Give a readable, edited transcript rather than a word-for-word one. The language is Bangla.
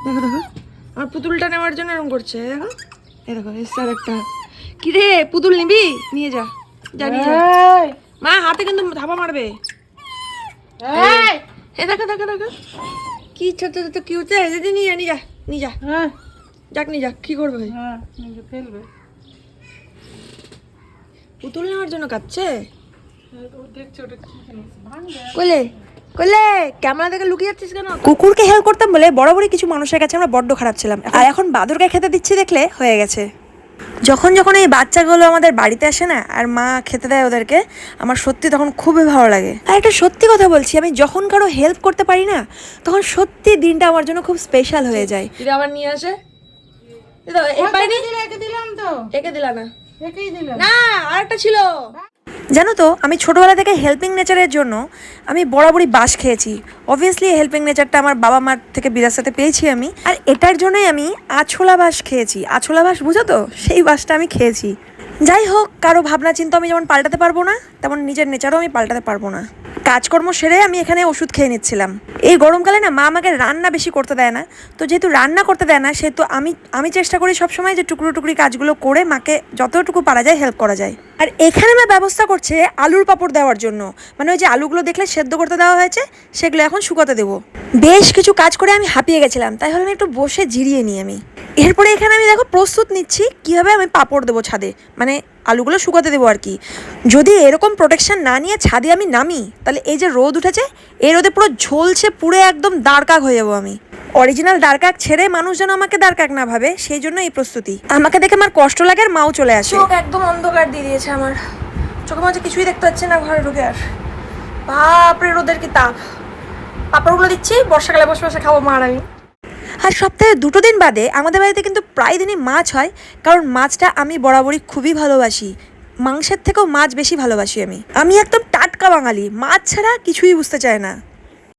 দেখো দেখো আমার পুতুলটা নেওয়ার জন্য এরকম করছে। দেখো এই দেখো এসছে আর একটা। কি রে পুতুল নিবি? নিয়ে যা, যা নিয়ে যা। মা হাতে কিন্তু ধাপা মারবে। এ দেখো দেখো দেখো কি ছোট ছোট কি হচ্ছে। নিয়ে যা নিয়ে যা নিয়ে যা। যাক নিয়ে যাক, কি করবে? ফেলবে। পুতুল নেওয়ার জন্য কাঁদছে। দেখছে ওটা কি জিনিস, ভাঙবে। কইলে কইলে ক্যামেরা থেকে লুকিয়ে যাচ্ছিস কেন? কুকুরকে হেল্প করতাম বলে বরাবরই কিছু মানুষের কাছে আমরা বড্ড খারাপ ছিলাম, আর এখন বাদুরকে খেতে দিচ্ছি দেখলে হয়ে গেছে। যখন যখন এই বাচ্চাগুলো আমাদের বাড়িতে আসে না আর মা খেতে দেয় ওদেরকে, আমার সত্যি তখন খুবই ভালো লাগে। আর একটা সত্যি কথা বলছি, আমি যখন কারো হেল্প করতে পারি না তখন সত্যি দিনটা আমার জন্য খুব স্পেশাল হয়ে যায়। এটা আবার নিয়ে আসে একে দিলা না না আরেকটা ছিল। জানো তো আমি ছোটবেলা থেকে হেল্পিং নেচারের জন্য আমি বরাবরই বাস খেয়েছি। অবভিয়াসলি হেল্পিং নেচারটা আমার বাবা মার থেকে বিরাসতে পেয়েছি আমি, আর এটার জন্যই আমি আছলা বাস খেয়েছি। আছলা বাস বুঝো তো, সেই বাসটা আমি খেয়েছি। যাই হোক, কারো ভাবনা চিন্তা আমি যেমন পাল্টাতে পারবো না, তেমন নিজের নেচারও আমি পাল্টাতে পারবো না। কাজকর্ম সেরে আমি এখানে ওষুধ খেয়ে নিচ্ছিলাম। এই গরমকালে না মা আমাকে রান্না বেশি করতে দেয় না, তো যেহেতু রান্না করতে দেয় না সেহেতু আমি চেষ্টা করি সবসময় যে টুকরো টুকরি কাজগুলো করে মাকে যতটুকু পারা যায় হেল্প করা যায়। আর এখানে মা ব্যবস্থা করছে আলুর পাঁপড় দেওয়ার জন্য, মানে ওই যে আলুগুলো দেখলে সেদ্ধ করতে দেওয়া হয়েছে সেগুলো এখন শুকাতে দেবো। বেশ কিছু কাজ করে আমি হাঁপিয়ে গেছিলাম, তাই হলে একটু বসে জিরিয়ে নিই আমি। এরপরে এখানে আমি দেখো প্রস্তুত নিচ্ছি কীভাবে আমি পাঁপড় দেবো ছাদে, মানে আলুগুলো শুকাতে দেবো আর কি। যদি এরকম প্রোটেকশন না নিয়ে ছাদে আমি নামি তাহলে এই যে রোদ উঠেছে এই রোদে পুরো ঝলসে পুড়ে একদম দাঁড়কাক হয়ে যাবো আমি। অরিজিনাল দাঁড়কাক ছেড়ে মানুষ যেন আমাকে দাঁড়কাক না ভাবে, সেই জন্য এই প্রস্তুতি। আমাকে দেখে আমার কষ্ট লাগে আর মাও চলে আসে। চোখ একদম অন্ধকার দিয়ে দিয়েছে আমার, চোখে মাঝে কিছুই দেখতে পাচ্ছি না ঘরে ঢুকে। আর বাপরে রোদের কি তাপ। পাপড়গুলো দিচ্ছি, বর্ষাকালে বসে বসে খাবো মা আর আমি। আর সপ্তাহে 2 দিন বাদে আমাদের বাড়িতে কিন্তু প্রায় দিনই মাছ হয়, কারণ মাছটা আমি বরাবরই খুবই ভালোবাসি। মাংসের থেকেও মাছ বেশি ভালোবাসি আমি একদম টাটকা বাঙালি, মাছ ছাড়া কিছুই বুঝতে চায় না।